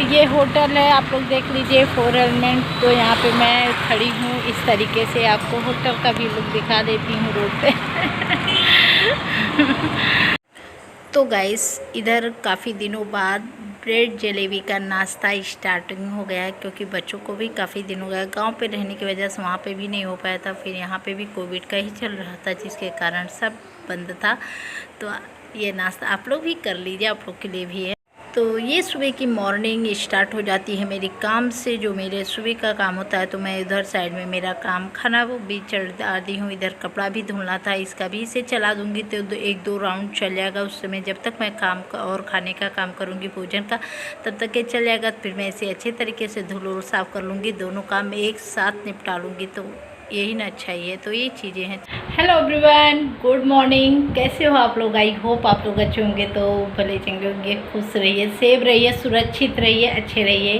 ये होटल है, आप लोग देख लीजिए 4 एलिमेंट। तो यहाँ पे मैं खड़ी हूँ, इस तरीके से आपको होटल का भी लुक दिखा देती हूँ रोड पे। तो गाइस, इधर काफ़ी दिनों बाद ब्रेड जलेबी का नाश्ता स्टार्टिंग हो गया है, क्योंकि बच्चों को भी काफ़ी दिन हो गया गांव पे रहने की वजह से, वहाँ पे भी नहीं हो पाया था। फिर यहाँ पे भी कोविड का ही चल रहा था, जिसके कारण सब बंद था। तो ये नाश्ता आप लोग भी कर लीजिए, आप लोग के लिए भी है। तो ये सुबह की मॉर्निंग स्टार्ट हो जाती है मेरी काम से, जो मेरे सुबह का काम होता है। तो मैं इधर साइड में मेरा काम खाना वो भी चढ़ा दी हूँ। इधर कपड़ा भी धुलना था, इसका भी इसे चला दूँगी तो 1-2 राउंड चल जाएगा। उस समय जब तक मैं काम का और खाने का काम करूँगी भोजन का, तब तक ये चल जाएगा। फिर मैं इसे अच्छे तरीके से धुल और साफ़ कर लूँगी, दोनों काम एक साथ निपटा लूँगी। तो यही ना अच्छा ही है। तो ये चीज़ें हैं। Hello everyone, good morning. कैसे हो आप लोग? आई होप आप लोग अच्छे होंगे। तो भले चंगे होंगे, खुश रहिए, सेफ रहिए, सुरक्षित रहिए, अच्छे रहिए।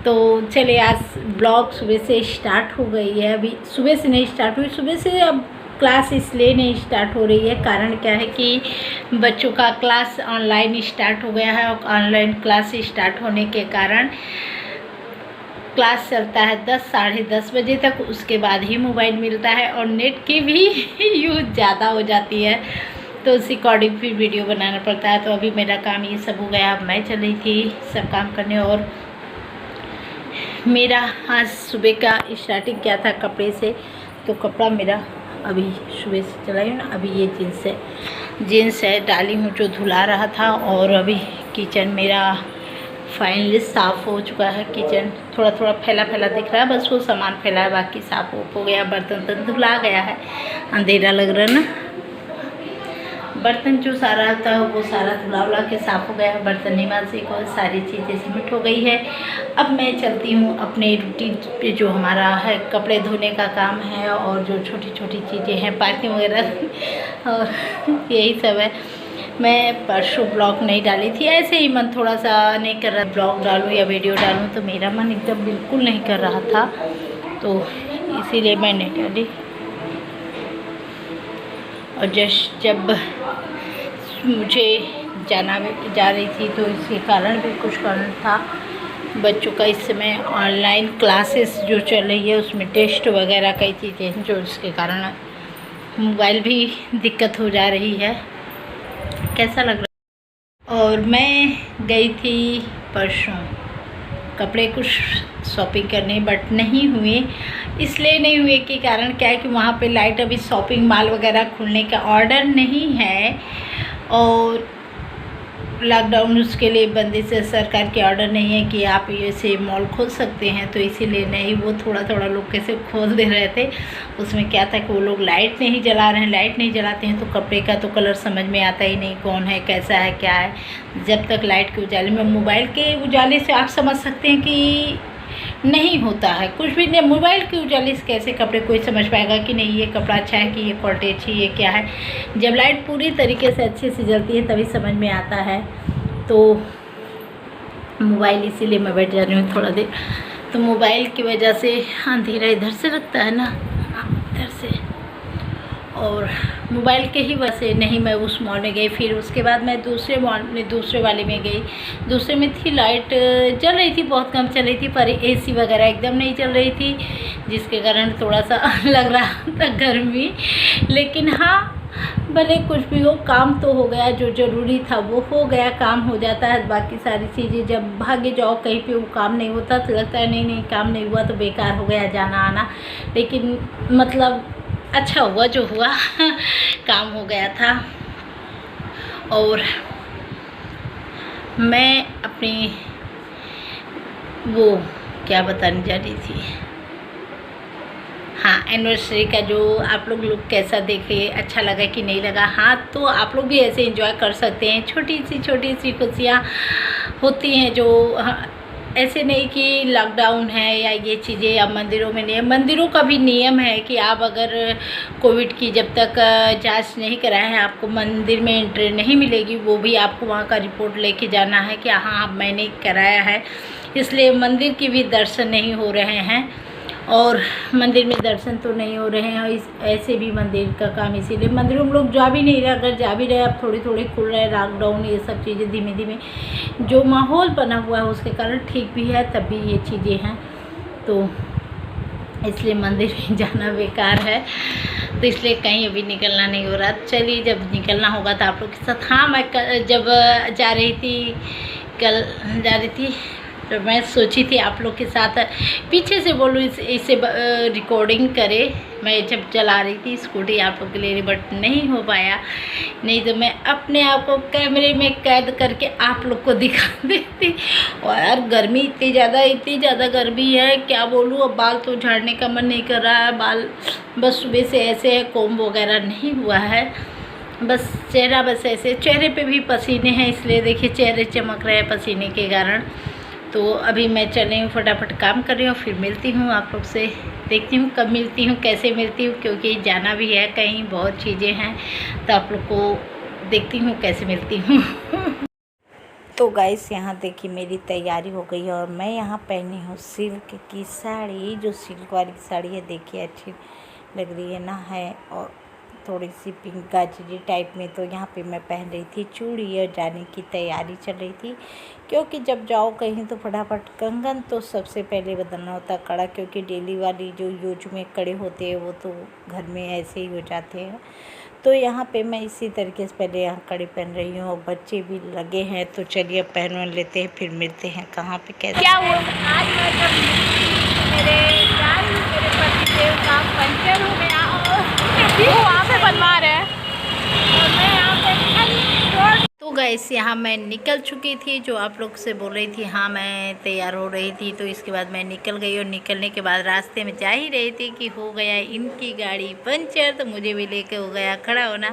तो चलिए, आज ब्लॉग सुबह से स्टार्ट हो गई है। अभी सुबह से नहीं स्टार्ट हुई, सुबह से अब क्लास इसलिए नहीं स्टार्ट हो रही है। कारण क्या है कि बच्चों का क्लास ऑनलाइन स्टार्ट हो गया है, और ऑनलाइन क्लास स्टार्ट होने के कारण क्लास चलता है 10 साढ़े 10 बजे तक। उसके बाद ही मोबाइल मिलता है, और नेट की भी यूज़ ज़्यादा हो जाती है, तो उस अकॉर्डिंग फिर वीडियो बनाना पड़ता है। तो अभी मेरा काम ये सब हो गया। अब मैं चली थी सब काम करने, और मेरा आज सुबह का स्टार्टिंग क्या था कपड़े से। तो कपड़ा मेरा अभी सुबह से चलाई हूँ ना। अभी ये जीन्स है डाली हूँ, जो धुला रहा था। और अभी किचन मेरा फाइनली साफ़ हो चुका है। किचन थोड़ा थोड़ा फैला फैला दिख रहा है, बस वो सामान फैला है, बाकी साफ़ हो गया। बर्तन धुला गया है, अंधेरा लग रहा है ना। बर्तन जो सारा था वो सारा धुला के साफ़ हो गया है। बर्तन निमाजी को सारी चीज़ें सबमिट हो गई है। अब मैं चलती हूँ अपने रूटीन पे, जो हमारा है कपड़े धोने का काम है, और जो छोटी छोटी चीज़ें हैं पार्किंग वगैरह, और यही सब है। मैं परसों ब्लॉग नहीं डाली थी, ऐसे ही मन थोड़ा सा नहीं कर रहा ब्लॉग डालूँ या वीडियो डालूँ। तो मेरा मन एकदम बिल्कुल नहीं कर रहा था, तो इसीलिए मैं नहीं डाली। और जब मुझे जा रही थी, तो इसके कारण भी कुछ कारण था। बच्चों का इस समय ऑनलाइन क्लासेस जो चल रही है, उसमें टेस्ट वगैरह कई चीज़ें हैं, जो इसके कारण मोबाइल भी दिक्कत हो जा रही है। कैसा लग रहा है? और मैं गई थी परसों कपड़े कुछ शॉपिंग करने, बट नहीं हुए। इसलिए नहीं हुए कि कारण क्या है कि वहाँ पे लाइट अभी शॉपिंग मॉल वगैरह खुलने का ऑर्डर नहीं है, और लॉकडाउन उसके लिए बंदिश है, सरकार के ऑर्डर नहीं है कि आप ऐसे मॉल खोल सकते हैं। तो इसीलिए नहीं, वो थोड़ा थोड़ा लोग कैसे खोल दे रहे थे। उसमें क्या था कि वो लोग लाइट नहीं जला रहे हैं। लाइट नहीं जलाते हैं तो कपड़े का तो कलर समझ में आता ही नहीं, कौन है, कैसा है, क्या है। जब तक लाइट के उजाले में, मोबाइल के उजाले से आप समझ सकते हैं कि नहीं होता है कुछ भी नहीं। मोबाइल के उजाले से कैसे कपड़े कोई समझ पाएगा कि नहीं ये कपड़ा अच्छा है, कि ये क्वालिटी अच्छी, ये क्या है। जब लाइट पूरी तरीके से अच्छे से जलती है तभी समझ में आता है। तो मोबाइल इसीलिए मैं बैठ जा रही हूँ थोड़ा देर। तो मोबाइल की वजह से अंधेरा इधर से लगता है ना, इधर से, और मोबाइल के ही वजह से नहीं मैं उस मॉल में गई। फिर उसके बाद मैं दूसरे मॉल में, दूसरे वाले में गई। दूसरे में थी लाइट चल रही थी, बहुत कम चल रही थी, पर एसी वगैरह एकदम नहीं चल रही थी, जिसके कारण थोड़ा सा लग रहा था गर्मी। लेकिन हाँ, भले कुछ भी हो, काम तो हो गया। जो ज़रूरी था वो हो गया, काम हो जाता है। बाकी सारी चीज़ें जब भागे जाओ कहीं पे, वो काम नहीं होता तो लगता है नहीं काम नहीं हुआ तो बेकार हो गया जाना आना। लेकिन मतलब अच्छा हुआ जो हुआ, काम हो गया था। और मैं अपनी वो क्या बताने जा रही थी, हाँ, एनिवर्सरी का जो आप लोग लुक कैसा देखे, अच्छा लगा कि नहीं लगा। हाँ, तो आप लोग भी ऐसे एंजॉय कर सकते हैं। छोटी सी खुशियाँ होती हैं, जो ऐसे नहीं कि लॉकडाउन है या ये चीज़ें, या मंदिरों में नहीं है। मंदिरों का भी नियम है कि आप अगर कोविड की जब तक जांच नहीं कराए हैं, आपको मंदिर में एंट्री नहीं मिलेगी। वो भी आपको वहाँ का रिपोर्ट लेके जाना है कि हाँ मैंने कराया है, इसलिए मंदिर के भी दर्शन नहीं हो रहे हैं। और मंदिर में दर्शन तो नहीं हो रहे हैं। और ऐसे भी मंदिर का काम इसीलिए मंदिर हम लोग जा भी नहीं रहे, अगर जा भी रहे अब थोड़ी थोड़ी खुल रहे हैं, लॉकडाउन ये सब चीज़ें धीमे धीमे जो माहौल बना हुआ है उसके कारण ठीक भी है, तब भी ये चीज़ें हैं तो इसलिए मंदिर में जाना बेकार है, तो इसलिए कहीं अभी निकलना नहीं हो रहा। चलिए जब निकलना होगा तो आप लोग के साथ। हाँ, मैं जब जा रही थी तो मैं सोची थी आप लोग के साथ पीछे से बोलूँ इसे रिकॉर्डिंग करे। मैं जब चला रही थी स्कूटी आप लोग के लिए, बट नहीं हो पाया, नहीं तो मैं अपने आप को कैमरे में कैद करके आप लोग को दिखा देती। और यार गर्मी इतनी ज़्यादा गर्मी है, क्या बोलूँ। अब बाल तो झाड़ने का मन नहीं कर रहा है, बाल बस सुबह से ऐसे है, कोम्ब वगैरह नहीं हुआ है, बस चेहरा बस ऐसे, चेहरे पे भी पसीने हैं, इसलिए देखिए चेहरे चमक रहे हैं पसीने के कारण। तो अभी मैं चल रही हूँ, फटाफट काम कर रही हूँ, फिर मिलती हूँ आप लोग से। देखती हूँ कब मिलती हूँ, कैसे मिलती हूँ, क्योंकि जाना भी है कहीं, बहुत चीज़ें हैं, तो आप लोग को देखती हूँ कैसे मिलती हूँ। तो गाइस यहाँ देखिए मेरी तैयारी हो गई है और मैं यहाँ पहनी हूँ सिल्क की साड़ी, जो सिल्क वाली साड़ी है देखिए अच्छी लग रही है ना, है और थोड़ी सी पिंक गाजरी टाइप में। तो यहाँ पे मैं पहन रही थी चूड़ी और जाने की तैयारी चल रही थी, क्योंकि जब जाओ कहीं तो फटाफट कंगन तो सबसे पहले बदलना होता है कड़ा, क्योंकि डेली वाली जो यूज में कड़े होते हैं वो तो घर में ऐसे ही हो जाते हैं। तो यहाँ पे मैं इसी तरीके से पहले यहाँ कड़े पहन रही हूँ और बच्चे भी लगे हैं, तो चलिए अब पहन लेते हैं, फिर मिलते हैं कहाँ पे कैसे। क्या हुआ आज मैं जब मेरे पतिदेव का पंचर हो गया और वो वहाँ पे बनवा रहे हैं और मैं यहाँ पे। तो गाइस यहाँ मैं निकल चुकी थी, जो आप लोग से बोल रही थी। हाँ, मैं तैयार हो रही थी, तो इसके बाद मैं निकल गई और निकलने के बाद रास्ते में जा ही रही थी कि हो गया इनकी गाड़ी पंचर, तो मुझे भी लेके हो गया खड़ा होना।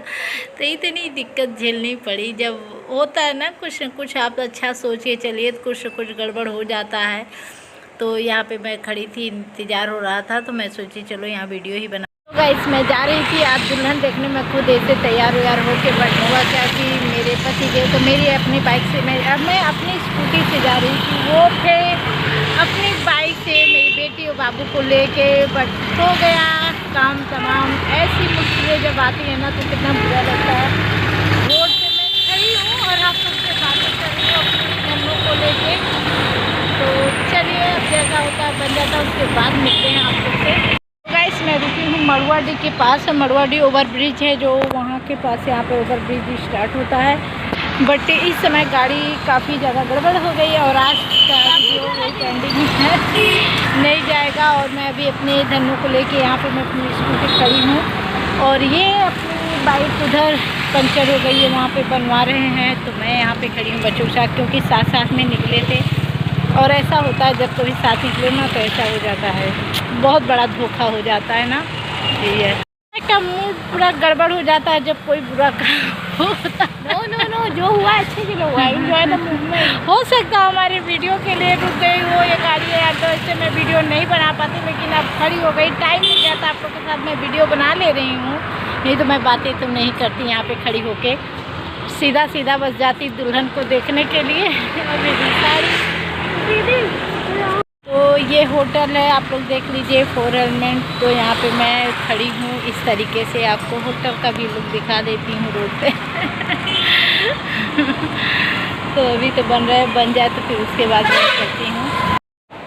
तो इतनी दिक्कत झेलनी पड़ी, जब होता है ना कुछ न कुछ आप अच्छा सोचिए चलिए तो कुछ न कुछ गड़बड़ हो जाता है। तो यहाँ पे मैं खड़ी थी, इंतज़ार हो रहा था, तो मैं सोची चलो यहाँ वीडियो ही बना। तो गाइस मैं जा रही थी आज दुल्हन देखने में, खुद ऐसे तैयार हो के, बट हुआ क्या कि मेरे पति गए तो मेरी अपनी बाइक से मैं अपनी स्कूटी से जा रही थी, वो थे अपनी बाइक से मेरी बेटी और बाबू को लेके, बट हो गया काम तमाम। ऐसी मुश्किलें जब आती है ना तो कितना बुरा लगता है। रोड पे मैं खड़ी हूँ और आप लोग से बातें कर रही हूँ अपनी नन्नों को लेके। तो चलिए अब जैसा होता है बन जाता है, उसके बाद मिलते हैं आप लोग से। गाइस मैं रुकी हूँ मड़वाडी के पास, मड़वाडी ओवर ब्रिज है जो वहाँ के पास, यहाँ पे ओवर ब्रिज स्टार्ट होता है, बट इस समय गाड़ी काफ़ी ज़्यादा गड़बड़ हो गई है और आज का जो पेंडिंग है नहीं जाएगा। और मैं अभी अपने धन्नों को लेके यहाँ पे मैं अपनी स्कूटी खड़ी हूँ और ये अपनी बाइक उधर पंचर हो गई है, वहाँ पे बनवा रहे हैं, तो मैं यहाँ पे खड़ी हूँ बच्चों के साथ, क्योंकि साथ साथ में निकले थे। और ऐसा होता है जब कभी साथ निकले ना तो ऐसा हो जाता है, बहुत बड़ा धोखा हो जाता है ना, यही है का मूड पूरा गड़बड़ हो जाता है जब कोई बुरा काम होता है। नो जो हुआ अच्छे के लिए हुआ, एंजॉय द मूवमेंट। हो सकता है हमारी वीडियो के लिए रुक गई हो ये गाड़ी है, तो इससे मैं वीडियो नहीं बना पाती, लेकिन अब खड़ी हो गई, टाइम मिल जाता आप लोग के साथ मैं वीडियो बना ले रही हूँ, नहीं तो मैं बातें तो नहीं करती। यहाँ पे खड़ी होके सीधा बस जाती दुल्हन को देखने के लिए। तो ये होटल है, आप लोग देख लीजिए 4 एलिमेंट। तो यहाँ पे मैं खड़ी हूँ, इस तरीके से आपको होटल का भी लुक दिखा देती हूँ रोड पे। तो अभी तो बन रहा है, बन जाए तो फिर उसके बाद मैं करती हूँ।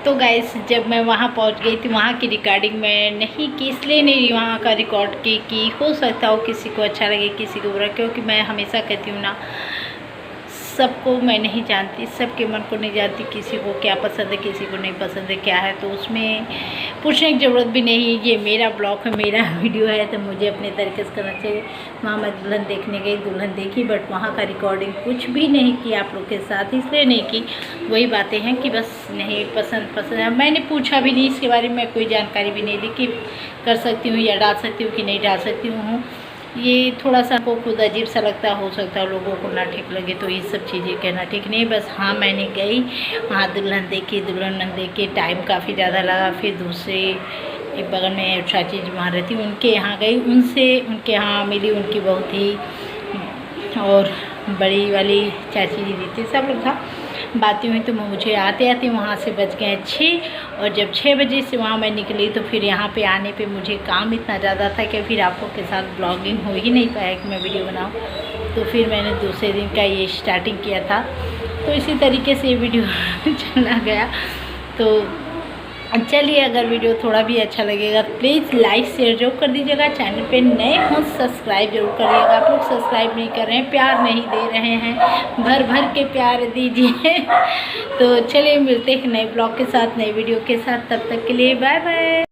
तो गाइस जब मैं वहाँ पहुँच गई थी, वहाँ की रिकॉर्डिंग मैं नहीं की, इसलिए नहीं वहाँ का रिकॉर्ड की हो सकता हो किसी को अच्छा लगे किसी को बुरा, क्योंकि मैं हमेशा कहती हूँ ना, सबको मैं नहीं जानती, सबके मन को नहीं जानती, किसी को क्या पसंद है किसी को नहीं पसंद है क्या है, तो उसमें पूछने की ज़रूरत भी नहीं। ये मेरा ब्लॉग है, मेरा वीडियो है, तो मुझे अपने तरीके से करना चाहिए। वहाँ मैं दुल्हन देखने गई, दुल्हन देखी, बट वहाँ का रिकॉर्डिंग कुछ भी नहीं की आप लोग के साथ, इसलिए नहीं की। वही बातें हैं कि बस नहीं पसंद है, मैंने पूछा भी नहीं इसके बारे में, कोई जानकारी भी नहीं दी कि कर सकती हूँ या डाल सकती हूँ कि नहीं डाल सकती हूँ। ये थोड़ा सा को खुद अजीब सा लगता हो सकता है लोगों को ना ठीक लगे, तो ये सब चीज़ें कहना ठीक नहीं। बस हाँ मैंने गई वहाँ दुल्हन देखी, दुल्हन देख टाइम काफ़ी ज़्यादा लगा। फिर दूसरे एक बगल में चाची जी वहाँ रहती, उनके यहाँ गई, उनके यहाँ मिली, उनकी बहुत ही और बड़ी वाली चाची जी थी, सब लोग था। बातें हुई तो मुझे आते आते वहाँ से बज गए 6, और जब 6 बजे से वहाँ मैं निकली तो फिर यहाँ पे आने पे मुझे काम इतना ज़्यादा था कि फिर आपको के साथ ब्लॉगिंग हो ही नहीं पाया कि मैं वीडियो बनाऊँ। तो फिर मैंने दूसरे दिन का ये स्टार्टिंग किया था, तो इसी तरीके से ये वीडियो चला गया। तो चलिए, अगर वीडियो थोड़ा भी अच्छा लगेगा प्लीज़ लाइक शेयर जरूर कर दीजिएगा। चैनल पे नए हो सब्सक्राइब जरूर करिएगा। आप लोग सब्सक्राइब नहीं कर रहे हैं, प्यार नहीं दे रहे हैं, भर भर के प्यार दीजिए। तो चलिए, मिलते हैं नए ब्लॉग के साथ, नए वीडियो के साथ। तब तक के लिए बाय बाय।